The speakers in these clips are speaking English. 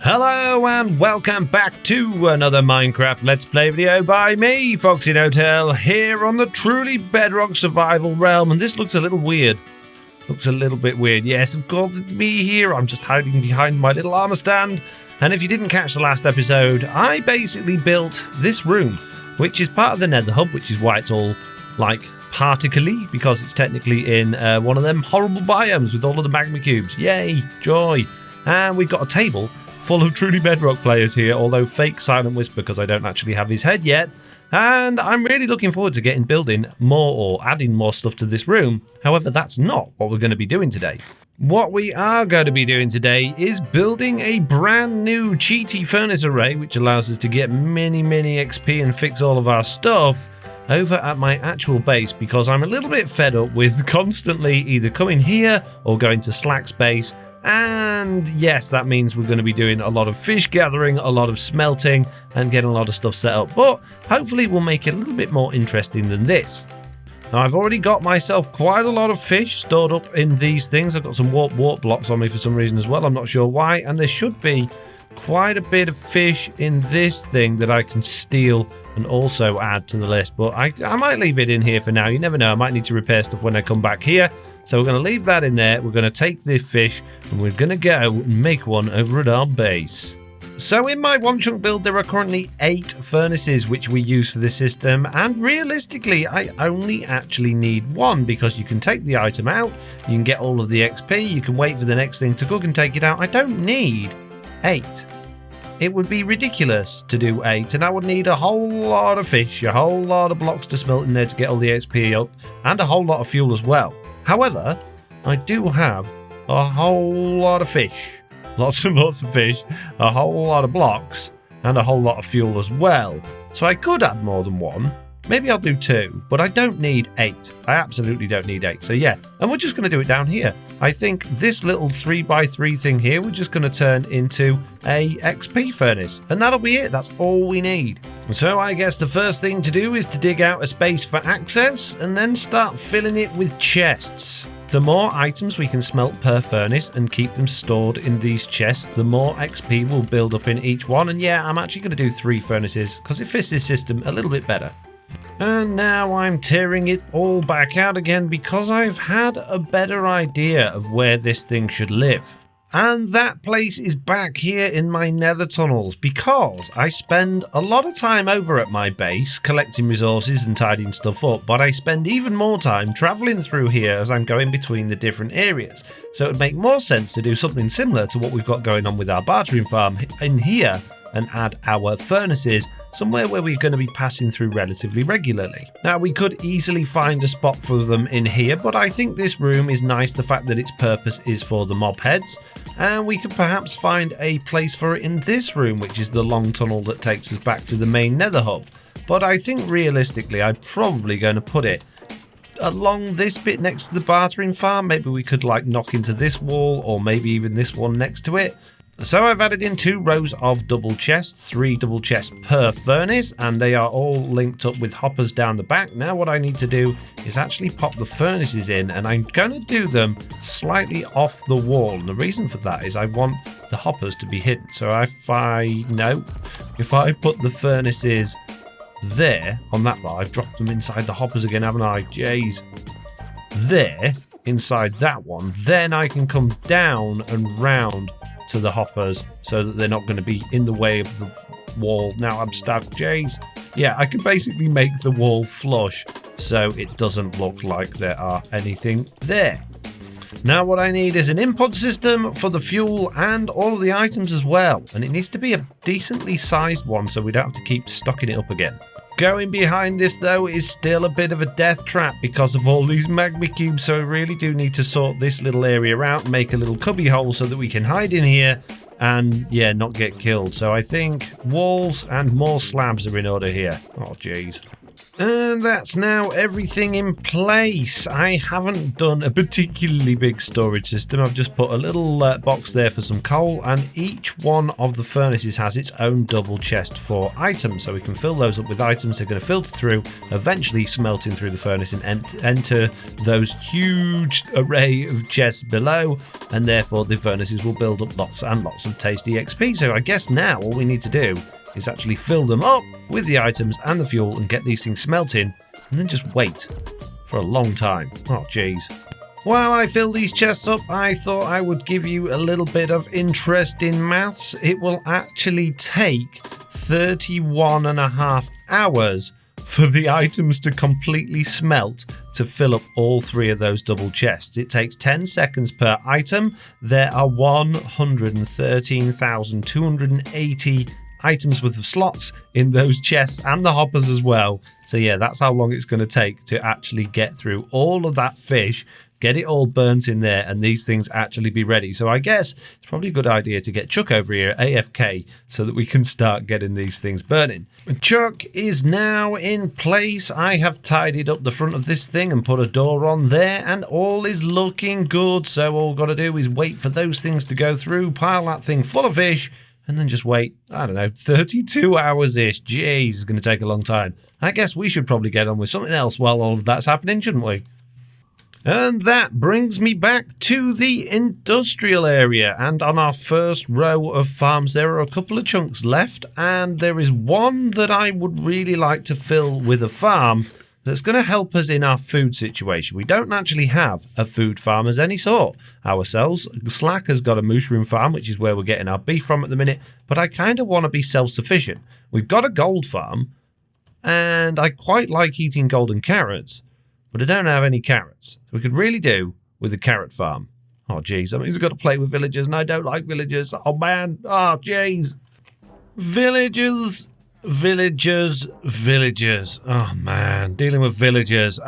Hello and welcome back to another Minecraft Let's Play video by me, FoxyNoTail, here on the truly Bedrock survival realm. And this looks a little weird. Looks a little bit weird. Yes, of course, it's me here. I'm just hiding behind my little armor stand. And if you didn't catch the last episode, I basically built this room, which is part of the Nether Hub, which is why it's all like particly, because it's technically in one of them horrible biomes with all of the magma cubes. Yay, joy. And we've got a table full of truly Bedrock players here, although fake Silent Whisper because I don't actually have his head yet. And I'm really looking forward to building more or adding more stuff to this room. However, that's not what we're going to be doing today. What we are going to be doing today is building a brand new cheaty furnace array, which allows us to get many XP and fix all of our stuff over at my actual base, because I'm a little bit fed up with constantly either coming here or going to Slack's base. And yes, that means we're going to be doing a lot of fish gathering, a lot of smelting, and getting a lot of stuff set up. But hopefully we'll make it a little bit more interesting than this. Now, I've already got myself quite a lot of fish stored up in these things. I've got some warp blocks on me for some reason as well. I'm not sure why. And there should be quite a bit of fish in this thing that I can steal and also add to the list. But I might leave it in here for now. You never know. I might need to repair stuff when I come back here. So we're going to leave that in there. We're going to take this fish and we're going to go and make one over at our base. So in my one chunk build, there are currently 8 furnaces which we use for this system. And realistically, I only actually need 1, because you can take the item out, you can get all of the XP, you can wait for the next thing to cook and take it out. I don't need 8. It would be ridiculous to do 8, and I would need a whole lot of fish, a whole lot of blocks to smelt in there to get all the XP up, and a whole lot of fuel as well. However, I do have a whole lot of fish, lots and lots of fish, a whole lot of blocks, and a whole lot of fuel as well. So I could add more than 1. Maybe I'll do 2, but I don't need 8. I absolutely don't need 8. So yeah, and we're just going to do it down here. I think this little 3x3 thing here, we're just going to turn into a XP furnace. And that'll be it. That's all we need. So I guess the first thing to do is to dig out a space for access and then start filling it with chests. The more items we can smelt per furnace and keep them stored in these chests, the more XP will build up in each one. And yeah, I'm actually going to do 3 furnaces because it fits this system a little bit better. And now I'm tearing it all back out again because I've had a better idea of where this thing should live. And that place is back here in my nether tunnels, because I spend a lot of time over at my base collecting resources and tidying stuff up, but I spend even more time traveling through here as I'm going between the different areas. So it would make more sense to do something similar to what we've got going on with our bartering farm in here and add our furnaces somewhere where we're going to be passing through relatively regularly. Now, we could easily find a spot for them in here, but I think this room is nice, the fact that its purpose is for the mob heads, and we could perhaps find a place for it in this room, which is the long tunnel that takes us back to the main nether hub. But I think realistically, I'm probably going to put it along this bit next to the bartering farm. Maybe we could like knock into this wall, or maybe even this one next to it. So I've added in 2 rows of double chests, 3 double chests per furnace, and they are all linked up with hoppers down the back. Now what I need to do is actually pop the furnaces in, and I'm going to do them slightly off the wall. And the reason for that is I want the hoppers to be hidden. So if I put the furnaces there on that bar, I've dropped them inside the hoppers again, haven't I? Jeez. There, inside that one, then I can come down and round to the hoppers so that they're not going to be in the way of the wall. Now I'm stuck. Jeez. Yeah, I can basically make the wall flush so it doesn't look like there are anything there. Now what I need is an input system for the fuel and all of the items as well, and it needs to be a decently sized one so we don't have to keep stocking it up again. Going behind this though is still a bit of a death trap because of all these magma cubes, so I really do need to sort this little area out and make a little cubby hole so that we can hide in here and yeah, not get killed. So I think walls and more slabs are in order here. Oh jeez. And that's now everything in place. I haven't done a particularly big storage system. I've just put a little box there for some coal, and each one of the furnaces has its own double chest for items. So we can fill those up with items. They're going to filter through, eventually smelting through the furnace and enter those huge array of chests below. And therefore the furnaces will build up lots and lots of tasty XP. So I guess now all we need to do is actually fill them up with the items and the fuel and get these things smelting, and then just wait for a long time. Oh, jeez. While I fill these chests up, I thought I would give you a little bit of interest in maths. It will actually take 31.5 hours for the items to completely smelt to fill up all 3 of those double chests. It takes 10 seconds per item. There are 113,280 items with the slots in those chests and the hoppers as well. So yeah, that's how long it's going to take to actually get through all of that fish, get it all burnt in there, and these things actually be ready. So I guess it's probably a good idea to get Chuck over here, AFK, so that we can start getting these things burning. Chuck is now in place. I have tidied up the front of this thing and put a door on there, and all is looking good. So all we've got to do is wait for those things to go through, pile that thing full of fish, and then just wait, I don't know, 32 hours-ish. Jeez, it's going to take a long time. I guess we should probably get on with something else while all of that's happening, shouldn't we? And that brings me back to the industrial area. And on our first row of farms, there are a couple of chunks left. And there is one that I would really like to fill with a farm that's going to help us in our food situation. We don't actually have a food farm as any sort ourselves. Slack has got a mushroom farm, which is where we're getting our beef from at the minute, but I kind of want to be self-sufficient. We've got a gold farm, and I quite like eating golden carrots, but I don't have any carrots. So we could really do with a carrot farm. Oh, geez, that means we've got to play with villagers, and I don't like villagers. Oh, man. Oh, jeez. Villagers. Villagers. Oh, man. Dealing with villagers.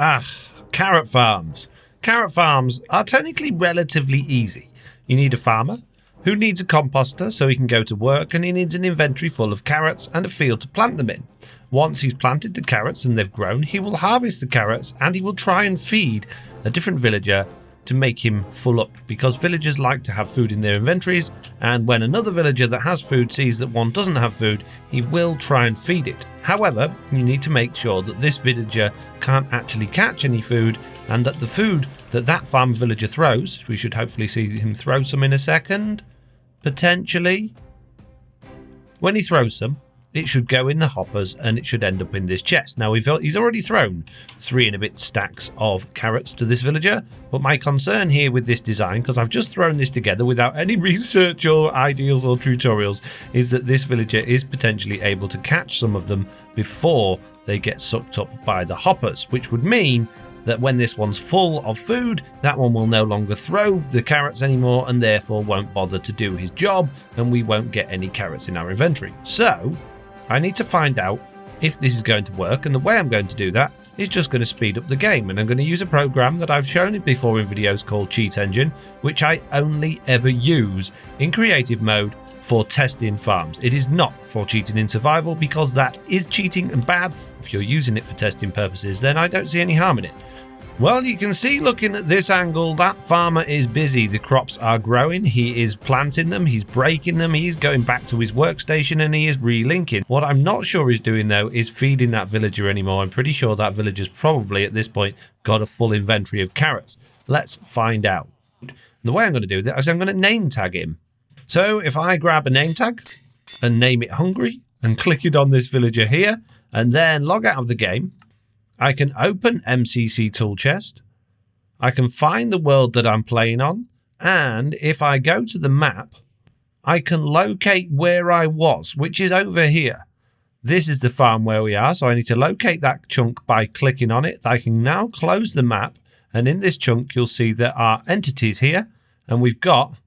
Carrot farms. Carrot farms are technically relatively easy. You need a farmer who needs a composter so he can go to work, and he needs an inventory full of carrots and a field to plant them in. Once he's planted the carrots and they've grown, he will harvest the carrots and he will try and feed a different villager to make him full up, because villagers like to have food in their inventories, and when another villager that has food sees that one doesn't have food, he will try and feed it. However, you need to make sure that this villager can't actually catch any food, and that the food that that farm villager throws, we should hopefully see him throw some in a second, potentially. When he throws some, it should go in the hoppers and it should end up in this chest. Now, he's already thrown 3 and a bit stacks of carrots to this villager, but my concern here with this design, because I've just thrown this together without any research or ideals or tutorials, is that this villager is potentially able to catch some of them before they get sucked up by the hoppers, which would mean that when this one's full of food, that one will no longer throw the carrots anymore and therefore won't bother to do his job, and we won't get any carrots in our inventory. So I need to find out if this is going to work, and the way I'm going to do that is just going to speed up the game, and I'm going to use a program that I've shown it before in videos called Cheat Engine, which I only ever use in creative mode for testing farms. It is not for cheating in survival, because that is cheating and bad. If you're using it for testing purposes, then I don't see any harm in it. Well, you can see looking at this angle, that farmer is busy. The crops are growing. He is planting them. He's breaking them. He's going back to his workstation and he is relinking. What I'm not sure he's doing, though, is feeding that villager anymore. I'm pretty sure that villager's probably, at this point, got a full inventory of carrots. Let's find out. And the way I'm going to do that is I'm going to name tag him. So if I grab a name tag and name it Hungry and click it on this villager here and then log out of the game, I can open MCC tool chest, I can find the world that I'm playing on, and if I go to the map, I can locate where I was, which is over here. This is the farm where we are, so I need to locate that chunk by clicking on it. I can now close the map, and in this chunk you'll see there are entities here, and we've got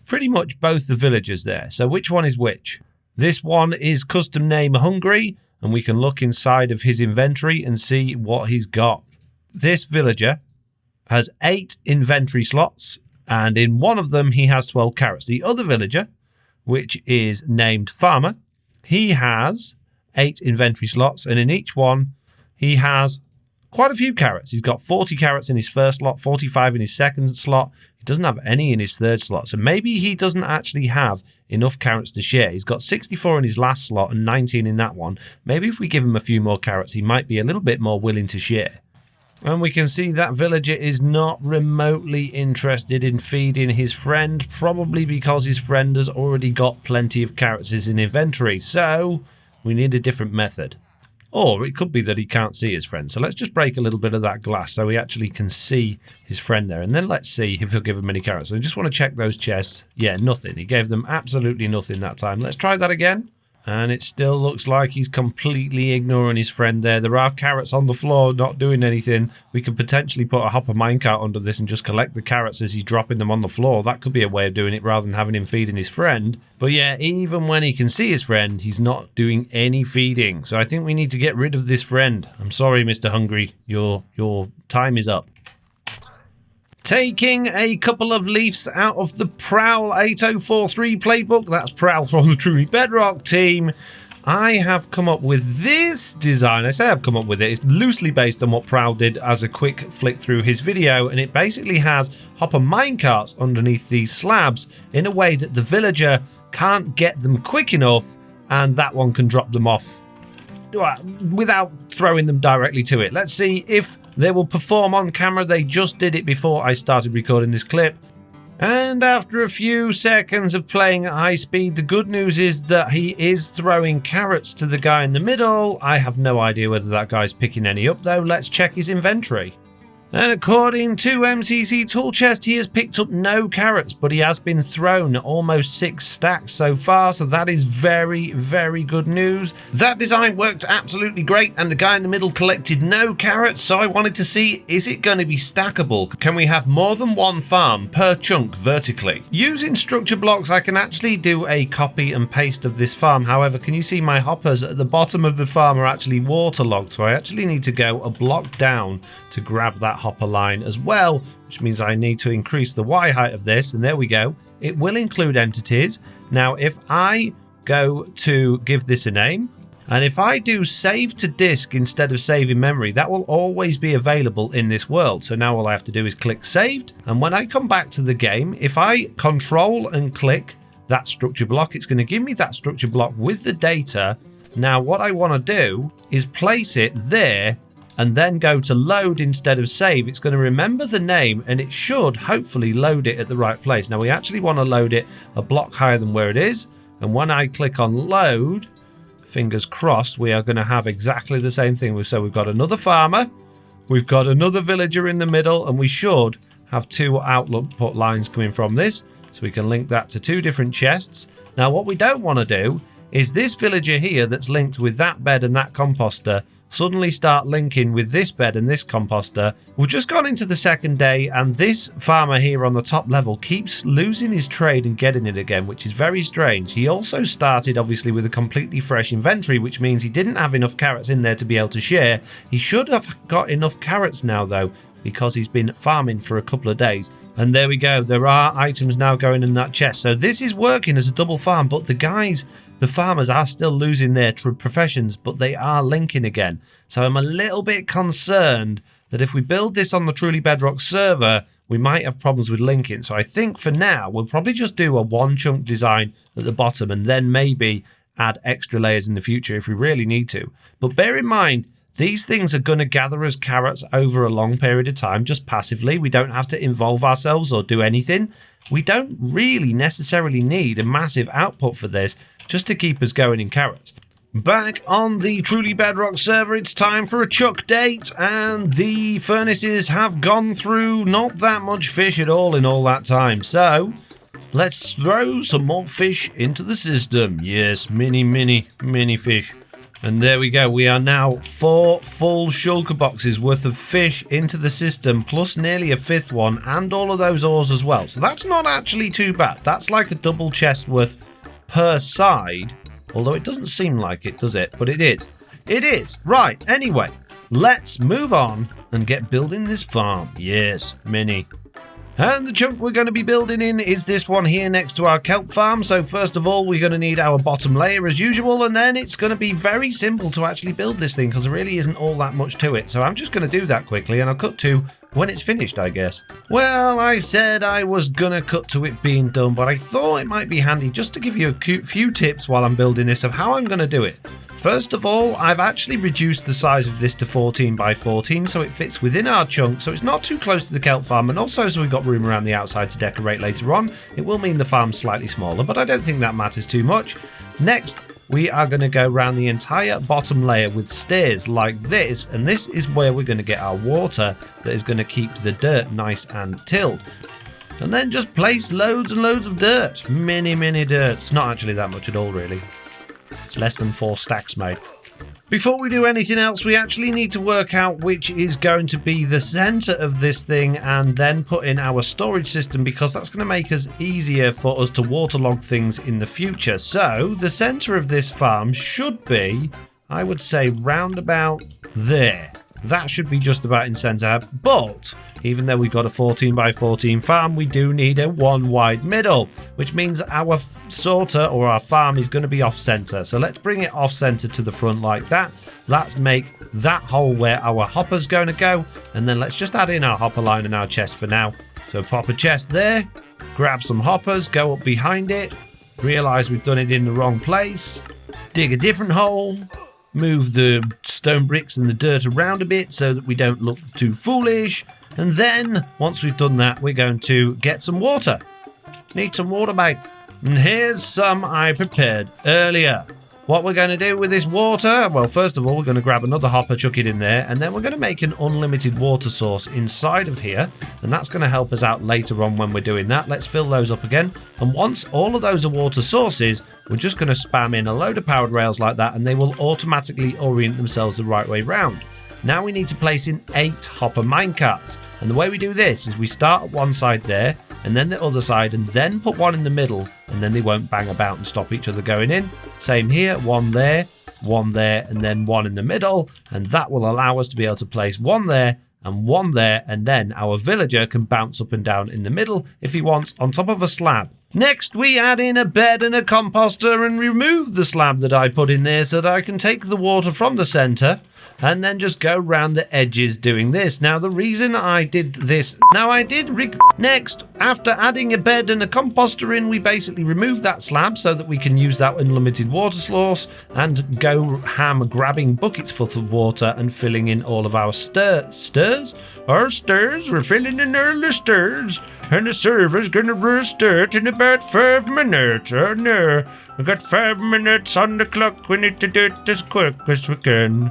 pretty much both the villagers there. So which one is which? This one is custom name Hungry, and we can look inside of his inventory and see what he's got. This villager has 8 inventory slots, and in one of them he has 12 carrots. The other villager, which is named Farmer, he has 8 inventory slots, and in each one he has quite a few carrots. He's got 40 carrots in his first slot, 45 in his second slot. He doesn't have any in his third slot. So maybe he doesn't actually have enough carrots to share. He's got 64 in his last slot and 19 in that one. Maybe if we give him a few more carrots, he might be a little bit more willing to share. And we can see that villager is not remotely interested in feeding his friend, probably because his friend has already got plenty of carrots in his inventory. So we need a different method. Or it could be that he can't see his friend. So let's just break a little bit of that glass so he actually can see his friend there. And then let's see if he'll give him any carrots. So I just want to check those chests. Yeah, nothing. He gave them absolutely nothing that time. Let's try that again. And it still looks like he's completely ignoring his friend there. There are carrots on the floor not doing anything. We could potentially put a hopper minecart under this and just collect the carrots as he's dropping them on the floor. That could be a way of doing it rather than having him feeding his friend. But yeah, even when he can see his friend, he's not doing any feeding. So I think we need to get rid of this friend. I'm sorry, Mr. Hungry. Your time is up. Taking a couple of leaves out of the Prowl 8043 playbook, that's Prowl from the Truly Bedrock team, I have come up with this design. I say I've come up with it. It's loosely based on what Prowl did as a quick flick through his video, and it basically has hopper minecarts underneath these slabs in a way that the villager can't get them quick enough, and that one can drop them off without throwing them directly to it. Let's see if they will perform on camera. They just did it before I started recording this clip. And after a few seconds of playing at high speed, the good news is that he is throwing carrots to the guy in the middle. I have no idea whether that guy's picking any up though. Let's check his inventory. And according to MCC Tool Chest, he has picked up no carrots, but he has been thrown almost 6 stacks so far, so that is very, very good news. That design worked absolutely great, and the guy in the middle collected no carrots, so I wanted to see, is it going to be stackable? Can we have more than one farm per chunk vertically? Using structure blocks, I can actually do a copy and paste of this farm. However, can you see my hoppers at the bottom of the farm are actually waterlogged, so I actually need to go a block down to grab that hopper line as well, which means I need to increase the Y height of this, and there we go. It will include entities. Now, if I go to give this a name, and if I do save to disk instead of save in memory, that will always be available in this world. So now all I have to do is click saved, and when I come back to the game, if I control and click that structure block, it's going to give me that structure block with the data. Now, what I want to do is place it there and then go to load instead of save. It's going to remember the name, and it should hopefully load it at the right place. Now we actually want to load it a block higher than where it is, and when I click on load, fingers crossed, we are going to have exactly the same thing. So we've got another farmer, we've got another villager in the middle, and we should have 2 output lines coming from this, so we can link that to 2 different chests. Now what we don't want to do is this villager here that's linked with that bed and that composter suddenly start linking with this bed and this composter. We've just gone into the second day, and this farmer here on the top level keeps losing his trade and getting it again, which is very strange. He also started obviously with a completely fresh inventory, which means he didn't have enough carrots in there to be able to share. He should have got enough carrots now though, because he's been farming for a couple of days. And there we go, there are items now going in that chest. So this is working as a double farm, but the farmers are still losing their professions, but they are linking again. So I'm a little bit concerned that if we build this on the Truly Bedrock server, we might have problems with linking. So I think for now, we'll probably just do a 1 chunk design at the bottom and then maybe add extra layers in the future if we really need to. But bear in mind, these things are going to gather as carrots over a long period of time, just passively. We don't have to involve ourselves or do anything. We don't really necessarily need a massive output for this, just to keep us going in carrots. Back on the Truly Bedrock server, it's time for a chuck date, and the furnaces have gone through not that much fish at all in all that time. So let's throw some more fish into the system. Yes, mini fish. And there we go. We are now 4 full shulker boxes worth of fish into the system, plus nearly a 5th one, and all of those ores as well. So that's not actually too bad. That's like a double chest worth per side, although it doesn't seem like it, does it? But it is. It is. Right, anyway, let's move on and get building this farm. Yes, mini. And the chunk we're going to be building in is this one here next to our kelp farm. So first of all, we're going to need our bottom layer as usual, and then it's going to be very simple to actually build this thing because there really isn't all that much to it. So I'm just going to do that quickly, and I'll cut to when it's finished, I guess. Well, I said I was going to cut to it being done, but I thought it might be handy just to give you a few tips while I'm building this of how I'm going to do it. First of all, I've actually reduced the size of this to 14 by 14 so it fits within our chunk, so it's not too close to the kelp farm, and also so we've got room around the outside to decorate later on. It will mean the farm's slightly smaller, but I don't think that matters too much. Next, we are going to go around the entire bottom layer with stairs like this, and this is where we're going to get our water that is going to keep the dirt nice and tilled. And then just place loads and loads of dirt. Many dirt. It's not actually that much at all, really. It's less than 4 stacks, mate. Before we do anything else, we actually need to work out which is going to be the center of this thing and then put in our storage system, because that's going to make us easier for us to waterlog things in the future. So the center of this farm should be, I would say, round about there. That should be just about in center, but even though we've got a 14 by 14 farm, we do need a 1 wide middle, which means our sorter or our farm is going to be off center. So let's bring it off center to the front like that. Let's make that hole where our hopper's going to go, and then let's just add in our hopper line and our chest for now. So pop a chest there, grab some hoppers, go up behind it, realize we've done it in the wrong place, dig a different hole, move the stone bricks and the dirt around a bit so that we don't look too foolish. And then, once we've done that, we're going to get some water. Need some water, mate. And here's some I prepared earlier. What we're going to do with this water, well, first of all, we're going to grab another hopper, chuck it in there, and then we're going to make an unlimited water source inside of here, and that's going to help us out later on when we're doing that. Let's fill those up again, and once all of those are water sources, we're just going to spam in a load of powered rails like that, and they will automatically orient themselves the right way round. Now we need to place in 8 hopper minecarts, and the way we do this is we start at one side there, and then the other side, and then put one in the middle, and then they won't bang about and stop each other going in. Same here, one there, and then one in the middle, and that will allow us to be able to place one there, and then our villager can bounce up and down in the middle if he wants on top of a slab. Next, we add in a bed and a composter and remove the slab that I put in there so that I can take the water from the center and then just go round the edges doing this. Now, the reason I did this... Next, after adding a bed and a composter in, we basically remove that slab so that we can use that unlimited water source and go ham grabbing buckets full of water and filling in all of our stirs. Our stirs, we're filling in all the stirs. And the server's gonna restart in about 5 minutes. Oh no, we've got 5 minutes on the clock. We need to do it as quick as we can.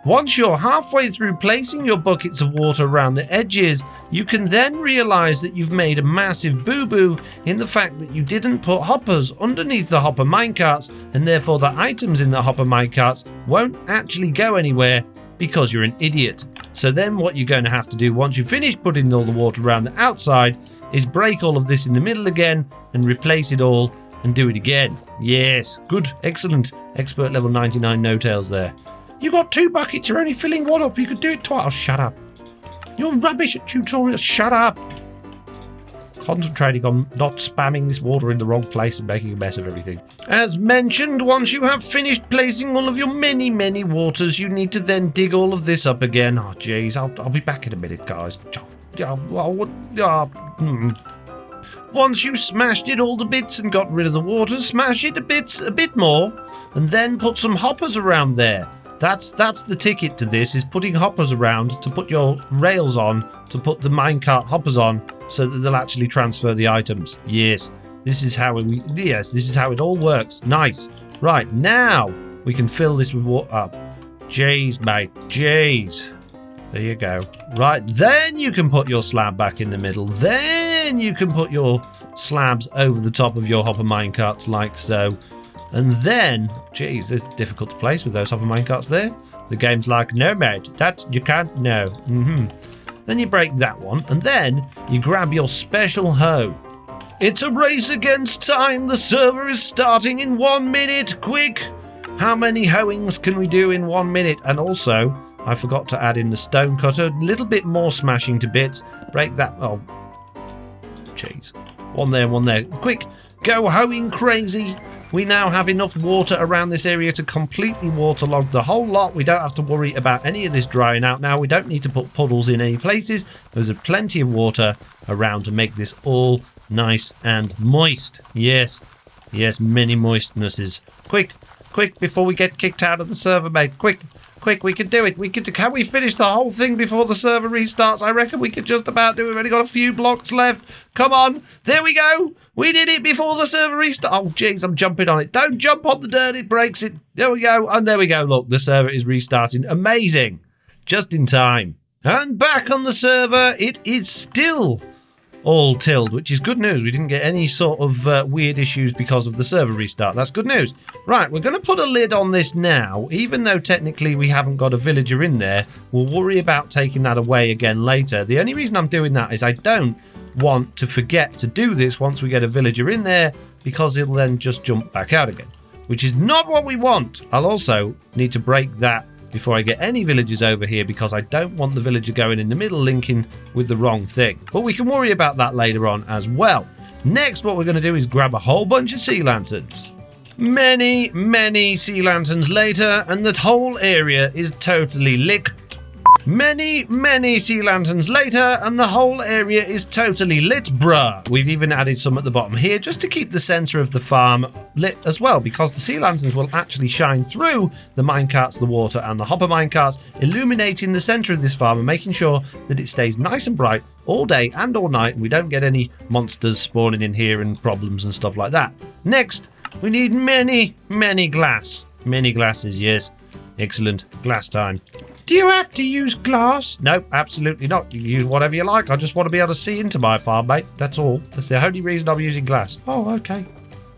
Once you're halfway through placing your buckets of water around the edges, you can then realize that you've made a massive boo-boo in the fact that you didn't put hoppers underneath the hopper minecarts, and therefore the items in the hopper minecarts won't actually go anywhere because you're an idiot. So then what you're going to have to do once you finish putting all the water around the outside is break all of this in the middle again and replace it all and do it again. Yes, good, excellent. Expert level 99 no-tails there. You got 2 buckets, you're only filling one up. You could do it twice. Oh, shut up. You're rubbish at tutorials. Shut up. Concentrating on not spamming this water in the wrong place and making a mess of everything. As mentioned, once you have finished placing all of your many waters, you need to then dig all of this up again. Oh, jeez. I'll be back in a minute, guys. Once you smashed it all to bits and got rid of the water, smash it a bit more, and then put some hoppers around there. That's the ticket to this, is putting hoppers around to put your rails on, to put the minecart hoppers on, so that they'll actually transfer the items. Yes, this is how it all works. Nice. Right, now we can fill this with water. Jeez, mate. Jeez. There you go. Right, then you can put your slab back in the middle. Then you can put your slabs over the top of your hopper minecarts like so. And then, geez, it's difficult to place with those hopper minecarts there. The game's like, no, mate, that you can't, no. Then you break that one, and then you grab your special hoe. It's a race against time. The server is starting in 1 minute. Quick! How many hoeings can we do in 1 minute? And also, I forgot to add in the stone cutter. A little bit more smashing to bits. Break that. Oh, jeez. One there, one there. Quick, go hoeing crazy. We now have enough water around this area to completely waterlog the whole lot. We don't have to worry about any of this drying out now. We don't need to put puddles in any places. There's plenty of water around to make this all nice and moist. Yes, yes, many moistnesses. Quick, quick, before we get kicked out of the server, mate. Quick, quick, we can do it. Can we finish the whole thing before the server restarts? I reckon we could just about do it. We've only got a few blocks left. Come on, there we go. We did it before the server restart. Oh, jeez, I'm jumping on it. Don't jump on the dirt, it breaks it. There we go, and there we go. Look, the server is restarting. Amazing. Just in time. And back on the server, it is still all tilled, which is good news. We didn't get any sort of weird issues because of the server restart. That's good news. Right, we're going to put a lid on this now. Even though technically we haven't got a villager in there, we'll worry about taking that away again later. The only reason I'm doing that is I don't want to forget to do this once we get a villager in there, because it'll then just jump back out again, which is not what we want. I'll also need to break that before I get any villagers over here, because I don't want the villager going in the middle linking with the wrong thing. But we can worry about that later on as well. Next, what we're going to do is grab a whole bunch of sea lanterns. Many, many sea lanterns later, and the whole area is totally licked. Many, many sea lanterns later, and the whole area is totally lit, bruh. We've even added some at the bottom here just to keep the center of the farm lit as well, because the sea lanterns will actually shine through the minecarts, the water, and the hopper minecarts, illuminating the center of this farm and making sure that it stays nice and bright all day and all night, and we don't get any monsters spawning in here and problems and stuff like that. Next, we need many, many glass. Many glasses, yes. Excellent. Glass time. Do you have to use glass? No, absolutely not. You can use whatever you like. I just want to be able to see into my farm, mate. That's all. That's the only reason I'm using glass. Oh, okay.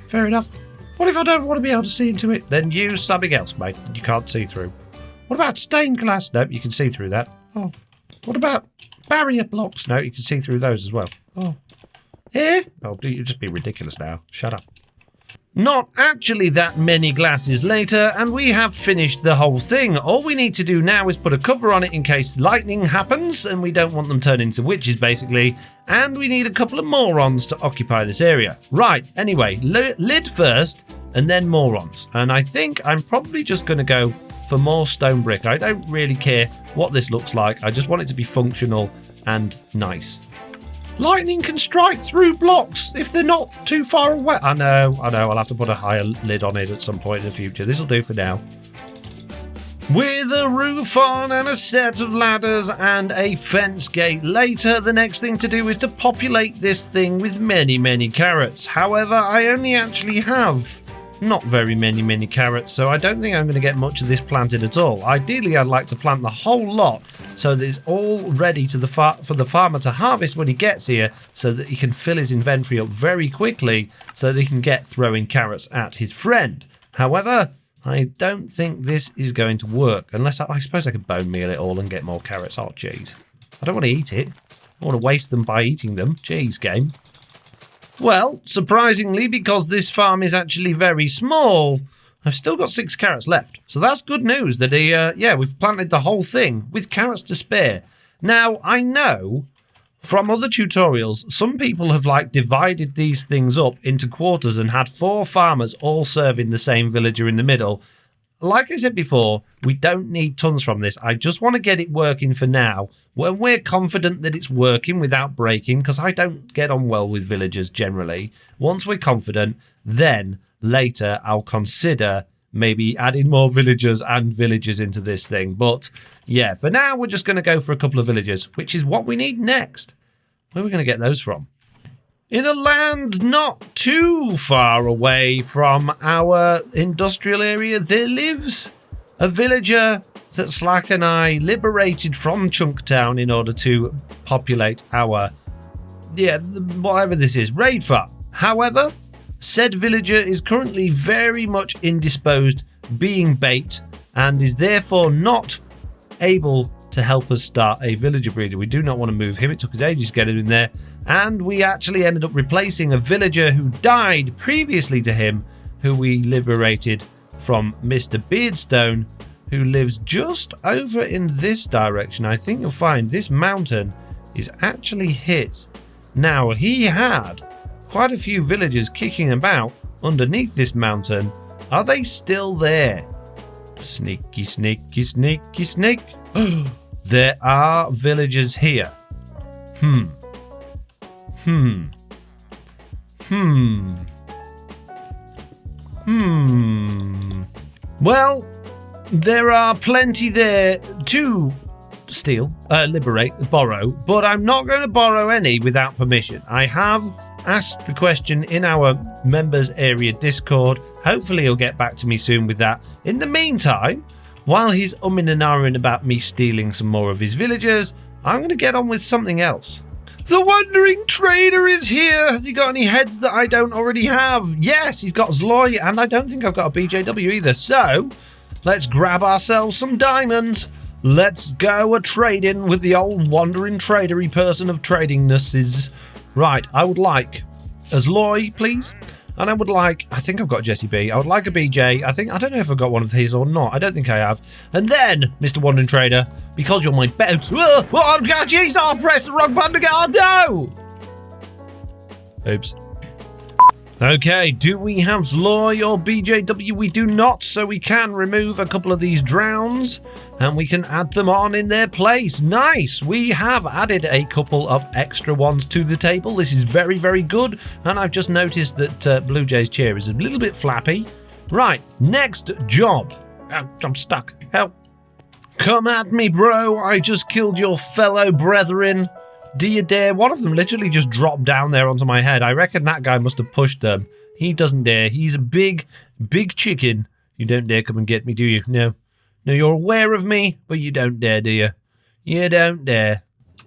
Fair enough. What if I don't want to be able to see into it? Then use something else, mate. You can't see through. What about stained glass? No, you can see through that. Oh. What about barrier blocks? No, you can see through those as well. Oh. Here? Oh, you're just being ridiculous now. Shut up. Not actually that many glasses later, and we have finished the whole thing. All we need to do now is put a cover on it in case lightning happens, and we don't want them turning into witches, basically. And we need a couple of morons to occupy this area. Right, anyway, lid first, and then morons. And I think I'm probably just going to go for more stone brick. I don't really care what this looks like. I just want it to be functional and nice. Lightning can strike through blocks if they're not too far away. I know. I'll have to put a higher lid on it at some point in the future. This'll do for now. With a roof on and a set of ladders and a fence gate later, the next thing to do is to populate this thing with many, many carrots. However, I only actually have not very many carrots, so I don't think I'm going to get much of this planted at all. Ideally, I'd like to plant the whole lot so that it's all ready to for the farmer to harvest when he gets here, so that he can fill his inventory up very quickly so that he can get throwing carrots at his friend. However, I don't think this is going to work, unless I suppose I could bone meal it all and get more carrots. Oh, jeez. I don't want to eat it. I want to waste them by eating them. Jeez, game. Well, surprisingly, because this farm is actually very small, I've still got 6 carrots left. So that's good news that we've planted the whole thing with carrots to spare. Now, I know from other tutorials, some people have divided these things up into quarters and had 4 farmers all serving the same villager in the middle. Like I said before, we don't need tons from this. I just want to get it working for now. When we're confident that it's working without breaking, because I don't get on well with villagers generally. Once we're confident, then later I'll consider maybe adding more villagers and villages into this thing. But yeah, for now, we're just going to go for a couple of villagers, which is what we need next. Where are we going to get those from? In a land not too far away from our industrial area, there lives a villager that Slack and I liberated from Chunktown in order to populate our, whatever this is, raid farm. However, said villager is currently very much indisposed, being bait, and is therefore not able to help us start a villager breeder. We do not want to move him. It took us ages to get him in there. And we actually ended up replacing a villager who died previously to him, who we liberated from Mr. Beardstone, who lives just over in this direction. I think you'll find this mountain is actually his. Now, he had quite a few villagers kicking about underneath this mountain. Are they still there? Sneaky, sneaky, sneaky, sneak. There are villagers here. Well, there are plenty there to steal, liberate, borrow, but I'm not going to borrow any without permission. I have asked the question in our members area Discord. Hopefully he'll get back to me soon with that. In the meantime, while he's umming and ahhing about me stealing some more of his villagers, I'm going to get on with something else. The Wandering Trader is here. Has he got any heads that I don't already have? Yes, he's got Zloy, and I don't think I've got a BJW either. So, let's grab ourselves some diamonds. Let's go a-trading with the old Wandering Tradery person of tradingnesses. Right, I would like a Zloy, please. And I would like, I think I've got Jesse B. I would like a BJ. I don't know if I've got one of these or not. I don't think I have. And then, Mr. Wandering Trader, because you're my best. Oh, jeez, I pressed the wrong button again. Oh, no. Oops. Okay, do we have Zloy or BJW? We do not, so we can remove a couple of these drowns and we can add them on in their place. Nice! We have added a couple of extra ones to the table. This is very, very good. And I've just noticed that Blue Jay's chair is a little bit flappy. Right, next job. I'm stuck. Help. Come at me, bro. I just killed your fellow brethren. Do you dare? One of them literally just dropped down there onto my head. I reckon that guy must have pushed them. He doesn't dare. He's a big, big chicken. You don't dare come and get me, do you? No. No, you're aware of me, but you don't dare, do you? You don't dare.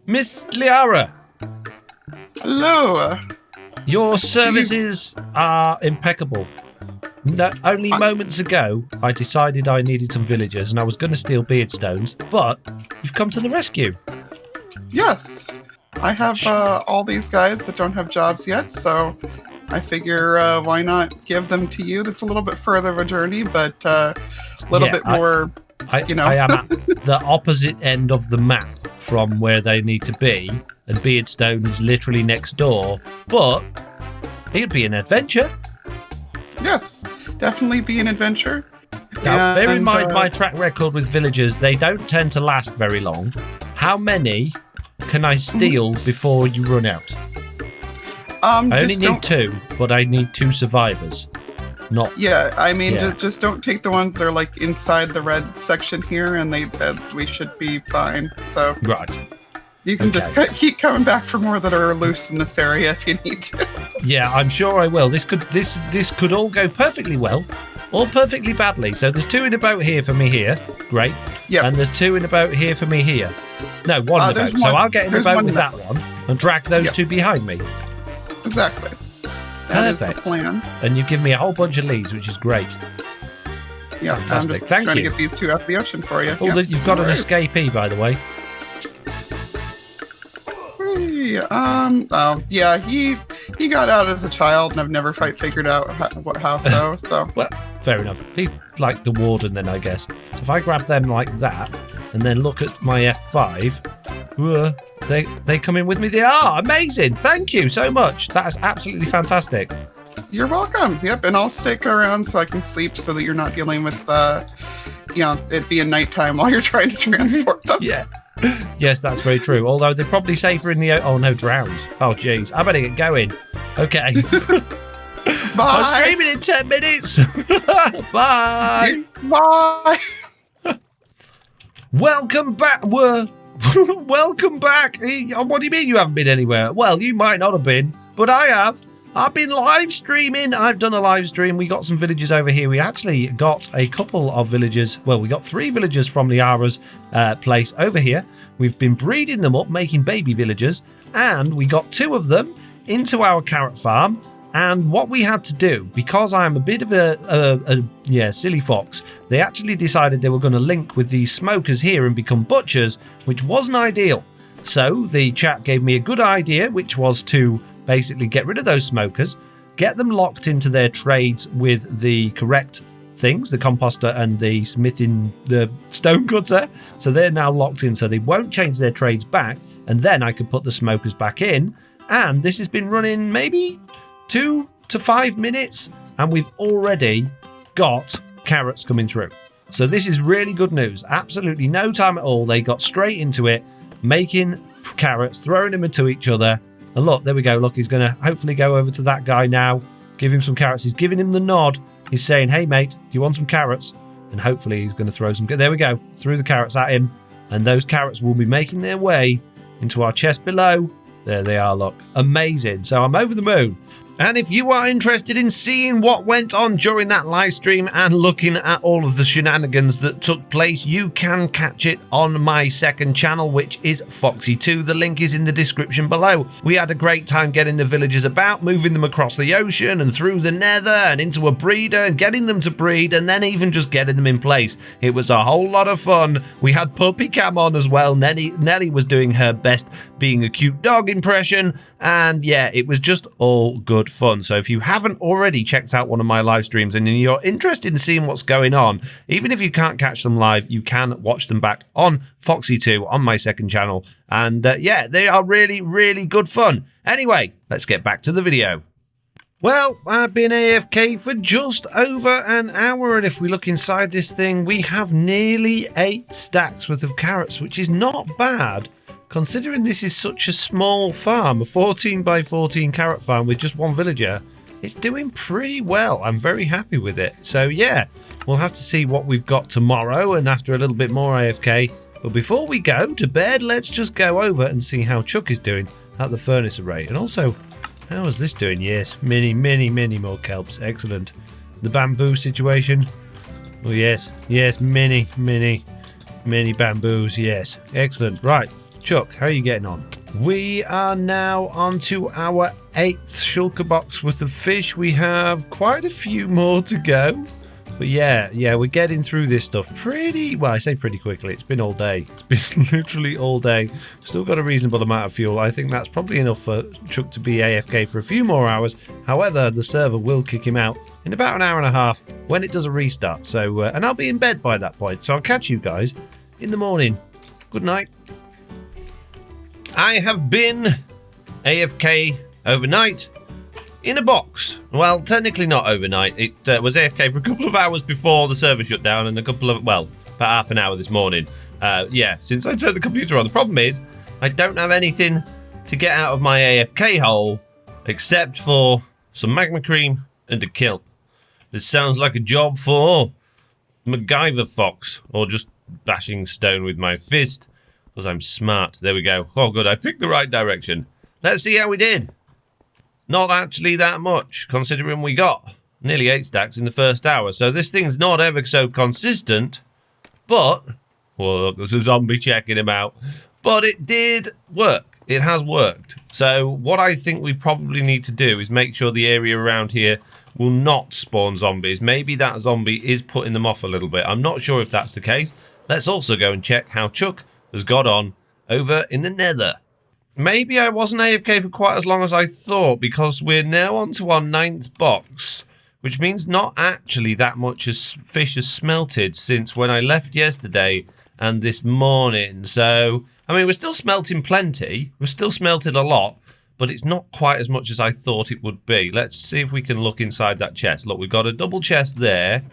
Miss Liara. Hello. Your services are impeccable. No, only moments ago, I decided I needed some villagers and I was going to steal beardstones, but you've come to the rescue. Yes. I have all these guys that don't have jobs yet, so I figure why not give them to you? That's a little bit further of a journey, but a little bit more, you know. I am at the opposite end of the map from where they need to be, and Beardstone is literally next door, but it'd be an adventure. Yes, definitely be an adventure. Now, bear in mind my track record with villagers, they don't tend to last very long. How many can I steal before you run out? I only need 2, but I need 2 survivors. Not. Yeah, I mean, just don't take the ones that are like inside the red section here, and we should be fine. So right, you can just keep coming back for more that are loose in this area if you need to. Yeah, I'm sure I will. This could all go perfectly well, or perfectly badly. So there's 2 in a boat here for me here. Great. Yeah. And there's 2 in a boat here for me here. No, 1 in a boat. So I'll get in the boat with that one and drag those 2 behind me. Exactly. That is the plan. And you give me a whole bunch of leads, which is great. Yeah, fantastic. I'm just trying to get these 2 out of the ocean for you. Oh, you've got an escapee, by the way. Yeah, he got out as a child, and I've never quite figured out how so. So well, fair enough. He's like the warden then, I guess. So if I grab them like that, and then look at my F5, they come in with me. They are amazing. Thank you so much. That is absolutely fantastic. You're welcome. Yep, and I'll stick around so I can sleep, so that you're not dealing with, it being nighttime while you're trying to transport them. Yeah. Yes, that's very true. Although they're probably safer in the... Oh, no, drowns. Oh, jeez. I better get going. Okay. Bye. I'm streaming in 10 minutes. Bye. Bye. Welcome back. Welcome back. What do you mean you haven't been anywhere? Well, you might not have been, but I have. I've been live streaming. I've done a live stream. We got some villagers over here. We actually got a couple of villagers. Well, we got 3 villagers from Liara's place over here. We've been breeding them up, making baby villagers, and we got 2 of them into our carrot farm. And what we had to do, because I'm a bit of a silly fox, they actually decided they were going to link with these smokers here and become butchers, which wasn't ideal. So the chat gave me a good idea, which was to basically get rid of those smokers, get them locked into their trades with the correct things, the composter and the smithing, the stone cutter. So they're now locked in, so they won't change their trades back. And then I could put the smokers back in And this has been running maybe 2 to 5 minutes, and we've already got carrots coming through. So this is really good news. Absolutely no time at all. They got straight into it, making carrots, throwing them into each other. And look, there we go. Look, he's going to hopefully go over to that guy now, give him some carrots. He's giving him the nod. He's saying, hey, mate, do you want some carrots? And hopefully he's going to throw some. There we go. Threw the carrots at him. And those carrots will be making their way into our chest below. There they are, look. Amazing. So I'm over the moon. And if you are interested in seeing what went on during that live stream and looking at all of the shenanigans that took place, you can catch it on my second channel, which is Foxy2. The link is in the description below. We had a great time getting the villagers about, moving them across the ocean and through the nether and into a breeder and getting them to breed, and then even just getting them in place. It was a whole lot of fun. We had puppy cam on as well. Nelly was doing her best being a cute dog impression, and yeah, it was just all good fun. So if you haven't already checked out one of my live streams and you're interested in seeing what's going on, even if you can't catch them live, you can watch them back on Foxy2 on my second channel. And yeah, they are really, really good fun. Anyway, let's get back to the video. Well, I've been AFK for just over an hour, and if we look inside this thing, we have nearly 8 stacks worth of carrots, which is not bad. Considering this is such a small farm, a 14 by 14 carrot farm with just one villager, it's doing pretty well. I'm very happy with it. So yeah, we'll have to see what we've got tomorrow and after a little bit more AFK. But before we go to bed, let's just go over and see how Chuck is doing at the furnace array. And also, how is this doing? Yes, many more kelps. Excellent. The bamboo situation. Oh yes, many bamboos. Yes, excellent. Right. Chuck, how are you getting on? We are now on to our 8th shulker box worth of fish. We have quite a few more to go. But yeah, we're getting through this stuff pretty, well, I say pretty quickly. It's been all day. It's been literally all day. Still got a reasonable amount of fuel. I think that's probably enough for Chuck to be AFK for a few more hours. However, the server will kick him out in about an hour and a half when it does a restart. So, and I'll be in bed by that point. So I'll catch you guys in the morning. Good night. I have been AFK overnight in a box. Well, technically not overnight. It was AFK for a couple of hours before the server shut down and about half an hour this morning. Yeah, since I turned the computer on. The problem is I don't have anything to get out of my AFK hole except for some magma cream and a kelp. This sounds like a job for MacGyver Fox, or just bashing stone with my fist. Because I'm smart. There we go. Oh, good. I picked the right direction. Let's see how we did. Not actually that much, considering we got nearly 8 stacks in the first hour. So this thing's not ever so consistent. But, well, look, there's a zombie checking him out. But it did work. It has worked. So what I think we probably need to do is make sure the area around here will not spawn zombies. Maybe that zombie is putting them off a little bit. I'm not sure if that's the case. Let's also go and check how Chuck has got on over in the nether. Maybe I wasn't AFK for quite as long as I thought, because we're now on to our 9th box, which means not actually that much as fish has smelted since when I left yesterday and this morning. So, I mean, we're still smelting plenty. We're still smelted a lot, but it's not quite as much as I thought it would be. Let's see if we can look inside that chest. Look, we've got a double chest there.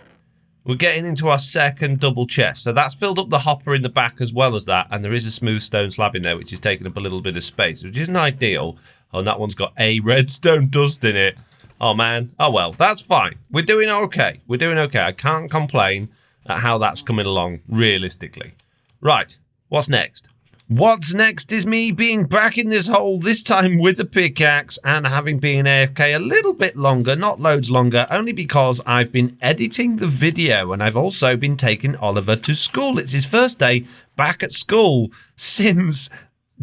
We're getting into our second double chest. So that's filled up the hopper in the back as well as that. And there is a smooth stone slab in there, which is taking up a little bit of space, which isn't ideal. Oh, and that one's got a redstone dust in it. Oh, man. Oh, well, that's fine. We're doing okay. We're doing okay. I can't complain at how that's coming along, realistically. Right. What's next? What's next is me being back in this hole, this time with a pickaxe, and having been AFK a little bit longer, not loads longer, only because I've been editing the video, and I've also been taking Oliver to school. It's his first day back at school since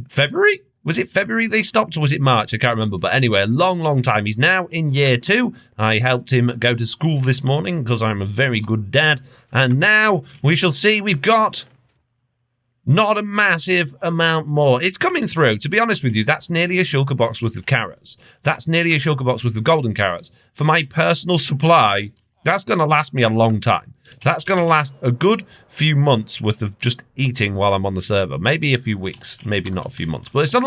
February? Was it February they stopped, or was it March? I can't remember, but anyway, a long time. He's now in year 2. I helped him go to school this morning because I'm a very good dad, and now we shall see. We've got not a massive amount more. It's coming through. To be honest with you, that's nearly a shulker box worth of carrots. That's nearly a shulker box worth of golden carrots. For my personal supply, that's going to last me a long time. That's going to last a good few months worth of just eating while I'm on the server. Maybe a few weeks, maybe not a few months. But it's a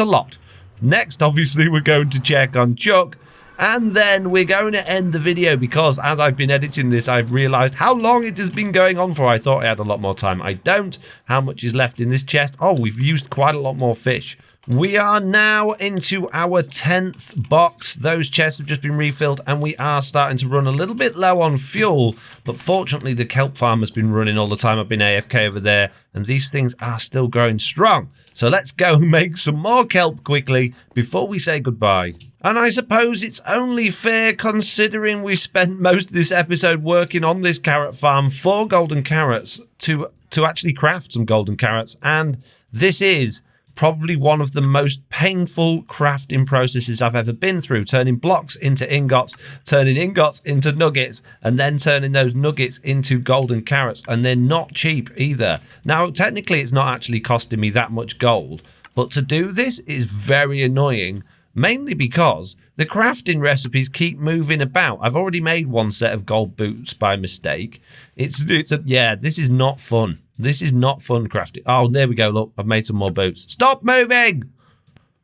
lot. Next, obviously, we're going to check on Chuck. And then we're going to end the video because as I've been editing this, I've realized how long it has been going on for. I thought I had a lot more time. I don't. How much is left in this chest? Oh, we've used quite a lot more fish. We are now into our 10th box. Those chests have just been refilled and we are starting to run a little bit low on fuel. But fortunately, the kelp farm has been running all the time. I've been AFK over there and these things are still growing strong. So let's go make some more kelp quickly before we say goodbye. And I suppose it's only fair considering we spent most of this episode working on this carrot farm for golden carrots to actually craft some golden carrots. And this is probably one of the most painful crafting processes I've ever been through. Turning blocks into ingots, turning ingots into nuggets, and then turning those nuggets into golden carrots. And they're not cheap either. Now, technically, it's not actually costing me that much gold. But to do this is very annoying. Mainly because the crafting recipes keep moving about. I've already made one set of gold boots by mistake. Yeah, this is not fun. This is not fun crafting. Oh, there we go. Look, I've made some more boots. Stop moving!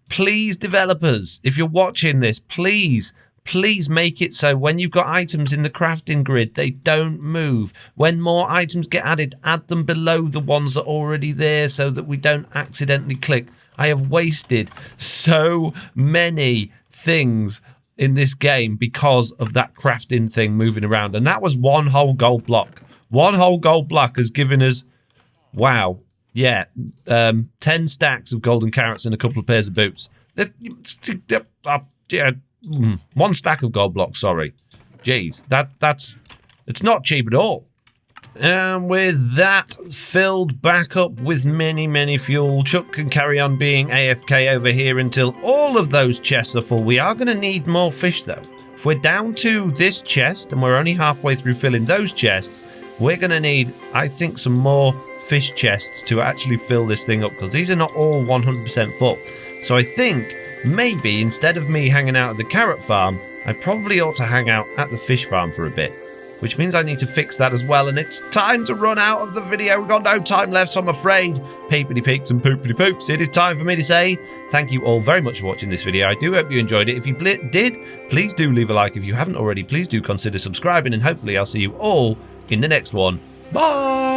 Please, developers, if you're watching this, please make it so when you've got items in the crafting grid, they don't move. When more items get added, add them below the ones that are already there so that we don't accidentally click. I have wasted so many things in this game because of that crafting thing moving around. And that was one whole gold block. One whole gold block has given us, wow, yeah, 10 stacks of golden carrots and a couple of pairs of boots. One stack of gold blocks, sorry. Jeez, it's not cheap at all. And with that filled back up with many fuel, Chuck can carry on being AFK over here until all of those chests are full. We are going to need more fish though. If we're down to this chest and we're only halfway through filling those chests, we're going to need, I think, some more fish chests to actually fill this thing up because these are not all 100% full. So I think maybe instead of me hanging out at the carrot farm, I probably ought to hang out at the fish farm for a bit. Which means I need to fix that as well. And it's time to run out of the video. We've got no time left, so I'm afraid, peepity peeps and poopity poops, it is time for me to say thank you all very much for watching this video. I do hope you enjoyed it. If you did, please do leave a like. If you haven't already, please do consider subscribing. And hopefully I'll see you all in the next one. Bye!